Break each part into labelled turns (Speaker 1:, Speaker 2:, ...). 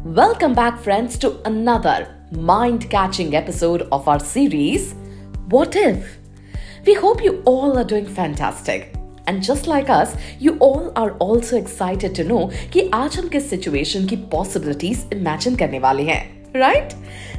Speaker 1: Welcome back, friends, to another mind-catching episode of our series, What If? We hope you all are doing fantastic. And just like us, you all are also excited to know कि आज हम किस situation की possibilities imagine करने वाले हैं, right?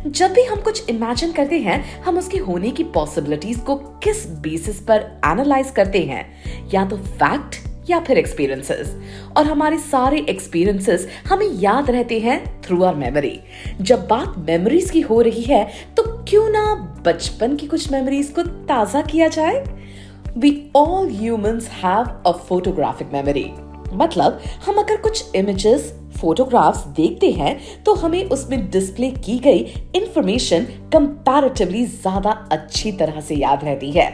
Speaker 1: जब भी हम कुछ इमेजिन करते हैं, हम उसकी होने की पॉसिबिलिटीज को किस बेसिस पर एनालाइज करते हैं, या तो फैक्ट या फिर एक्सपीरियंसेस। और हमारे सारे एक्सपीरियंसेस हमें याद रहते हैं थ्रू आवर मेमोरी। जब बात मेमोरीज की हो रही है तो क्यों ना बचपन की कुछ मेमोरीज को ताजा किया जाए। We all humans have a photographic memory। मतलब हम अगर कुछ इमेजेस फोटोग्राफ्स देखते हैं तो हमें उसमें डिस्प्ले की गई इंफॉर्मेशन कंपैरेटिवली ज्यादा अच्छी तरह से याद रहती है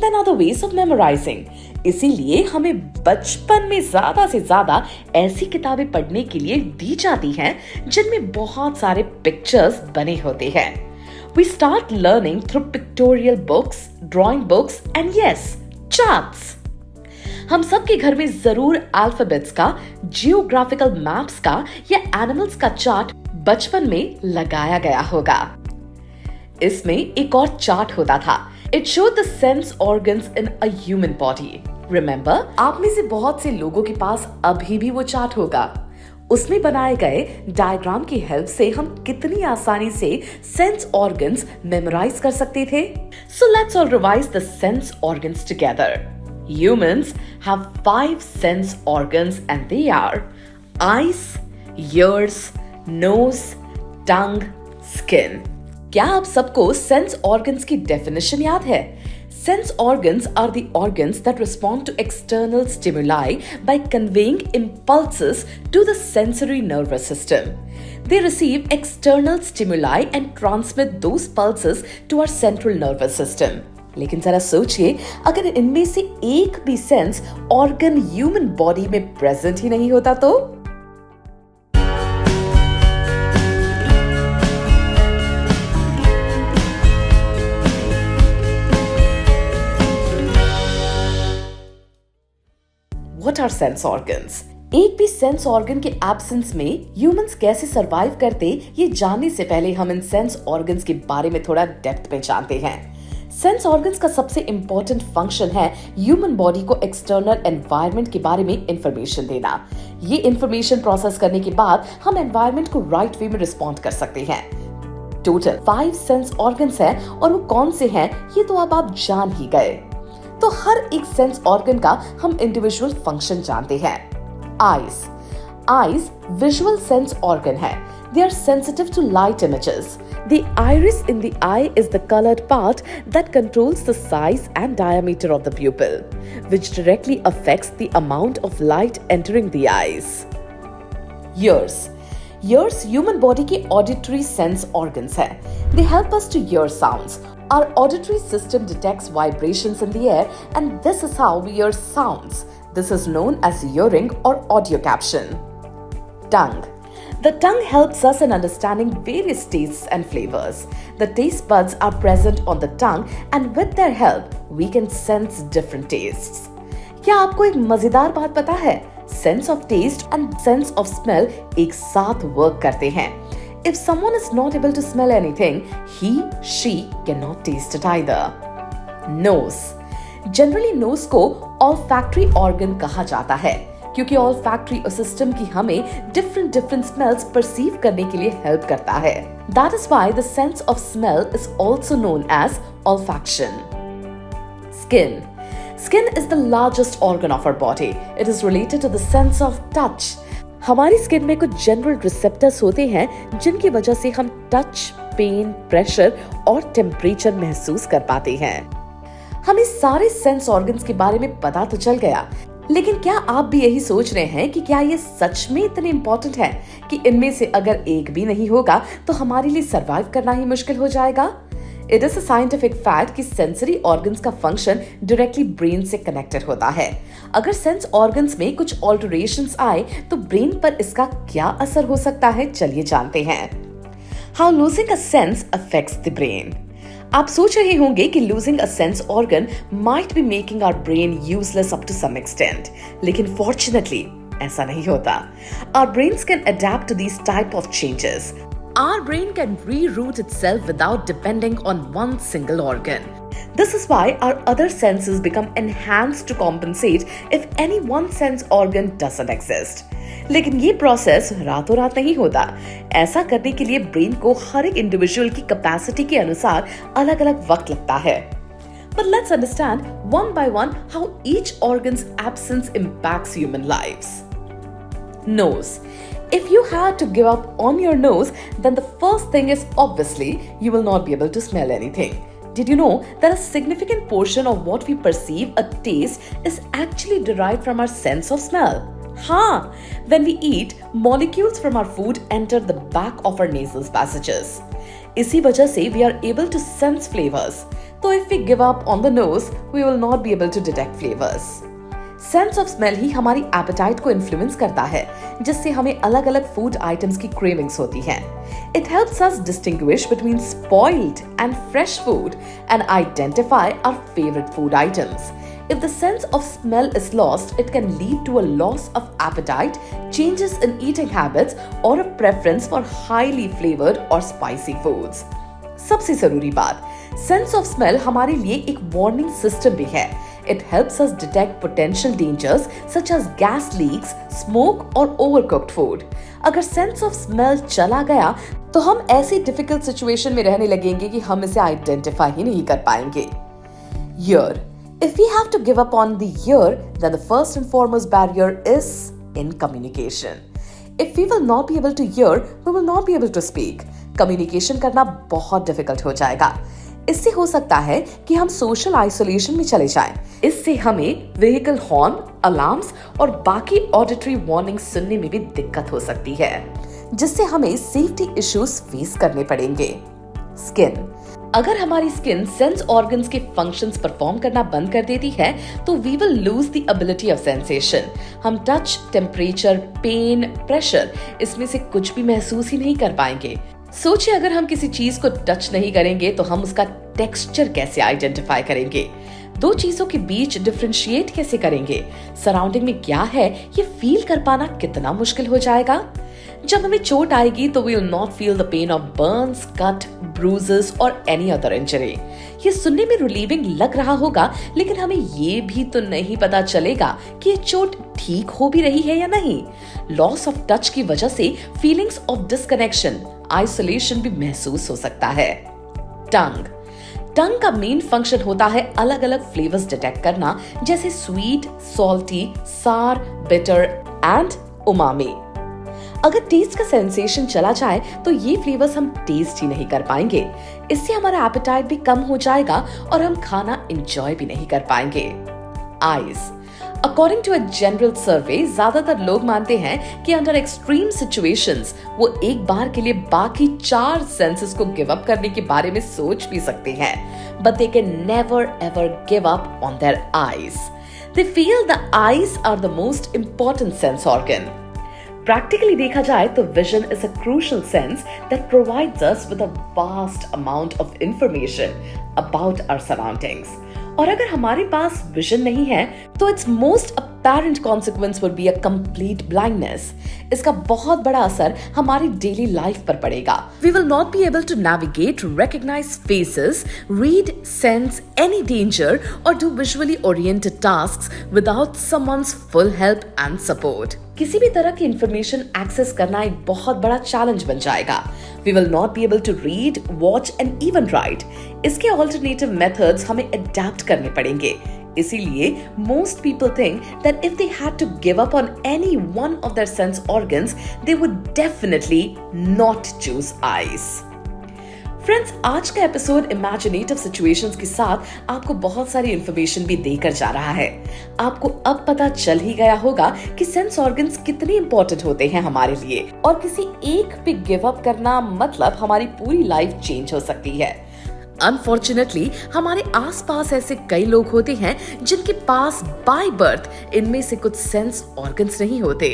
Speaker 1: than other ways of memorizing। इसीलिए हमें बचपन में ज्यादा से ज्यादा ऐसी किताबें पढ़ने के लिए दी जाती हैं जिनमें बहुत सारे पिक्चर्स बने होते हैं। We start learning through pictorial books, drawing books and yes, charts। हम सबके घर में जरूर अल्फाबेट्स का, जियोग्राफिकल मैप्स का या एनिमल्स का चार्ट बचपन में लगाया गया होगा। इसमें एक और चार्ट होता था। It showed the sense organs in a human body। Remember, आप में से बहुत से लोगों के पास अभी भी वो चार्ट होगा। उसमें बनाए गए डायग्राम की हेल्प से हम कितनी आसानी से सेंस ऑर्गन्स मेमोराइज कर सकते थे। So let's all revise the sense organs together। Humans have 5 sense organs and they are eyes, ears, nose, tongue, skin। क्या आप सबको सेंस ऑर्गन्स की डेफिनेशन याद है? Sense organs are the organs that respond to external stimuli by conveying impulses to the sensory nervous system। They receive external stimuli and transmit those pulses to our central nervous system। लेकिन जरा सोचिए, अगर इनमें से एक भी sense organ human body में present ही नहीं होता तो? What are sense organs? एक भी सेंस ऑर्गन के एब्सेंस में ह्यूमंस कैसे सरवाइव करते, ये जानने से पहले हम इन सेंस ऑर्गन्स के बारे में थोड़ा डेप्थ में जानते हैं। सेंस ऑर्गन्स का सबसे इंपॉर्टेंट फंक्शन है ह्यूमन बॉडी को एक्सटर्नल एनवायरनमेंट के बारे में इंफॉर्मेशन देना। ये इंफॉर्मेशन प्रोसेस करने के बाद हम एनवायरनमेंट को राइट वे में रिस्पॉन्ड कर सकते हैं। टोटल 5 सेंस ऑर्गन्स हैं और वो कौन से हैं ये तो अब आप जान ही गए। तो हर एक सेंस ऑर्गन का हम इंडिविजुअल फंक्शन जानते हैं। आईज विजुअल सेंस ऑर्गन है। They are sensitive to light images। The iris in the eye is the colored part that controls the size and diameter of the pupil, which directly affects the amount of light entering the eyes। Ears human body के auditory sense organs है। They help us to hear sounds। Our auditory system detects vibrations in the air and this is how we hear sounds। This is known as hearing or audio caption। Tongue. The tongue helps us in understanding various tastes and flavors। The taste buds are present on the tongue and with their help we can sense different tastes। क्या आपको एक मजेदार बात पता है? Sense of taste and sense of smell एक साथ work करते हैं। If someone is not able to smell anything, she cannot taste it either। Nose. Generally nose को olfactory organ कहा जाता है क्योंकि olfactory सिस्टम की हमें different smells perceive करने के लिए हेल्प करता है। That is why the sense of smell is also known as olfaction। Skin is the largest organ of our body। It is related to the sense of touch। हमारी skin में कुछ general receptors होते हैं जिनकी वजह से हम touch, pen, pressure और टेम्परेचर महसूस कर पाते हैं। हमें सारे सेंस ऑर्गन्स के बारे में पता तो चल गया, लेकिन क्या आप भी यही सोच रहे हैं कि क्या ये सच में इतने इम्पोर्टेंट है कि इनमें से अगर एक भी नहीं होगा तो हमारे लिए सरवाइव करना ही मुश्किल हो जाएगा? It is a scientific fact कि सेंसरी ऑर्गन्स का फंक्शन डायरेक्टली ब्रेन से कनेक्टेड होता है। अगर सेंस ऑर्गन्स में कुछ ऑल्टरेशंस आए तो ब्रेन पर इसका क्या असर हो सकता है, चलिए जानते हैं। How losing a sense affects the brain. आप सोच रहे होंगे कि losing a sense organ might be making our brain useless up to some extent, लेकिन fortunately ऐसा नहीं होता. Our brains can adapt to these type of changes. Our brain can reroute itself without depending on one single organ. This is why our other senses become enhanced to compensate if any one sense organ doesn't exist. लेकिन ये process रातों रात नहीं होता. ऐसा करने के लिए ब्रेन को हर एक इंडिविजुअल की कैपेसिटी के अनुसार अलग अलग वक्त लगता है. But let's understand one by one how each organ's absence impacts human lives. Nose. If you had to give up on your nose, then the first thing is obviously you will not be able to smell anything. Did you know that a significant portion of what we perceive a taste is actually derived from our sense of smell? हाँ, when we eat, molecules from our food enter the back of our nasal passages. इसी वजह से we are able to sense flavors. तो if we give up on the nose, we will not be able to detect flavors. Sense of smell ही हमारी appetite को influence करता है, जिससे हमें अलग अलग food items की cravings होती हैं. It helps us distinguish between spoiled and fresh food and identify our favorite food items. If the sense of smell is lost, it can lead to a loss of appetite, changes in eating habits, or a preference for highly flavored or spicy foods. सबसे जरूरी बात, sense of smell हमारे लिए एक warning system भी है. It helps us detect potential dangers such as gas leaks, smoke और overcooked food. अगर सेंस ऑफ स्मेल चला गया तो हम ऐसी डिफिकल्ट सिचुएशन में रहने लगेंगे कि हम इसे आइडेंटिफाई ही नहीं कर पाएंगे. Ear. If we have to give up on the ear, then the first and foremost barrier is in communication. If we will not be able to hear, we will not be able to speak. Communication करना बहुत difficult हो जाएगा. इससे हो सकता है कि हम सोशल आइसोलेशन में चले जाएं. इससे हमें व्हीकल हॉर्न, अलार्म्स और बाकी ऑडिटरी वार्निंग सुनने में भी दिक्कत हो सकती है, जिससे हमें सेफ्टी इश्यूज फेस करने पड़ेंगे. स्किन. अगर हमारी स्किन सेंस ऑर्गन्स के फंक्शंस परफॉर्म करना बंद कर देती है तो we will lose the ability of sensation. हम टच, टेम्परेचर, पेन, प्रेशर इसमें से कुछ भी महसूस ही नहीं कर पाएंगे. सोचिए, अगर हम किसी चीज को टच नहीं करेंगे तो हम उसका टेक्सचर कैसे आइडेंटिफाई करेंगे? दो चीजों के बीच डिफरेंशिएट कैसे करेंगे? सराउंडिंग में क्या है ये फील कर पाना कितना मुश्किल हो जाएगा. जब हमें चोट आएगी तो we will not feel the pain of burns, cut, bruises और एनी अदर इंजरी. ये सुनने में रिलीविंग लग रहा होगा, लेकिन हमें ये भी तो नहीं पता चलेगा कि ये चोट ठीक हो भी रही है या नहीं. लॉस ऑफ टच की वजह से फीलिंग्स ऑफ डिस्कनेक्शन, आइसोलेशन भी महसूस हो सकता है. टंग. टंग का मेन फंक्शन होता है अलग अलग फ्लेवर्स डिटेक्ट करना, जैसे स्वीट, सॉल्टी, सार, बिटर एंड उमामी. अगर टेस्ट का सेंसेशन चला जाए तो ये फ्लेवर्स हम टेस्ट ही नहीं कर पाएंगे. इससे हमारा एपेटाइट भी कम हो जाएगा और हम खाना एंजॉय भी नहीं कर पाएंगे. Eyes. According to a general survey, ज्यादातर लोग मानते हैं कि अंडर एक्सट्रीम सिचुएशंस वो एक बार के लिए बाकी 4 सेंसेस को गिव अप करने के बारे में सोच भी सकते हैं, but they can never ever give up on their eyes. They feel the eyes are the most important sense organ. Practically देखा जाए तो vision is a crucial sense that provides us with a vast amount of information about our surroundings. और अगर हमारे पास vision नहीं है तो its most apparent consequence would be a complete blindness. इसका बहुत बड़ा असर हमारी daily life पर पड़ेगा. We will not be able to navigate, recognize faces, read, sense any danger or do visually oriented tasks without someone's full help and support. किसी भी तरह की इंफॉर्मेशन एक्सेस करना एक बहुत बड़ा चैलेंज बन जाएगा. We will not be able to read, watch and even write. इसके ऑल्टरनेटिव मेथड्स हमें अडैप्ट करने पड़ेंगे. इसीलिए most people think that if they had to give up on any one of their sense organs, they would definitely not choose eyes. Friends, आज का episode imaginative situations के साथ आपको बहुत सारी इंफॉर्मेशन भी देकर जा रहा है. आपको अब पता चल ही गया होगा कि सेंस ऑर्गन्स कितने इंपॉर्टेंट होते हैं हमारे लिए, और किसी एक पे गिव अप करना मतलब हमारी पूरी लाइफ चेंज हो सकती है. अनफॉर्चुनेटली हमारे आसपास ऐसे कई लोग होते हैं जिनके पास बाय बर्थ इनमें से कुछ सेंस ऑर्गन्स नहीं होते.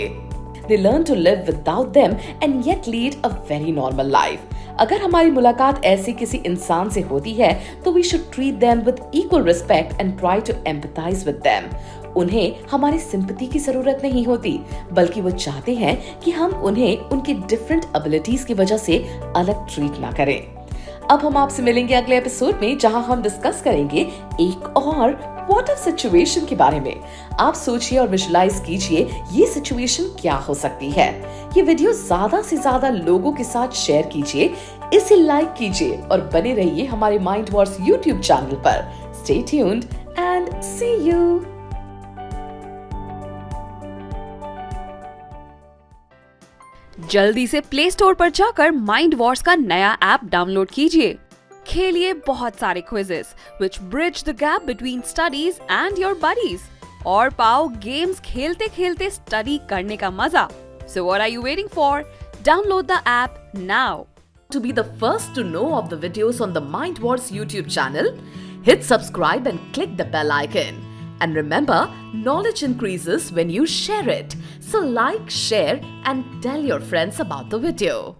Speaker 1: They learn to live without them and yet lead a very normal life. अगर हमारी मुलाकात ऐसे किसी इंसान से होती है तो we should treat them with equal respect and try to empathize with them. उन्हें हमारी सिंपैथी की जरूरत नहीं होती, बल्कि वो चाहते हैं कि हम उन्हें उनकी डिफरेंट एबिलिटीज की वजह से अलग ट्रीट ना करें। अब हम आपसे मिलेंगे अगले एपिसोड में, जहां हम डिस्कस करेंगे एक और व्हाट इफ सिचुएशन के बारे में। आप सोचिए और विजुलाइज कीजिए ये सिचुएशन क्या हो सकती है। ये वीडियो ज्यादा से ज्यादा लोगों के साथ शेयर कीजिए, इसे लाइक कीजिए और बने रहिए हमारे माइंड वॉर्स यूट्यूब चैनल पर। Stay tuned and see you.
Speaker 2: जल्दी से प्ले स्टोर पर जाकर माइंड वॉर्स का नया ऐप डाउनलोड कीजिए। खेलिए बहुत सारे quizzes which bridge the gap between studies and your buddies, और पाओ गेम्स खेलते खेलते स्टडी करने का मजा। So what are you waiting for? Download the app now.
Speaker 1: To be the first to know of the videos on the Mind Wars YouTube channel, hit subscribe and click the bell icon. And remember, knowledge increases when you share it. So like, share and tell your friends about the video.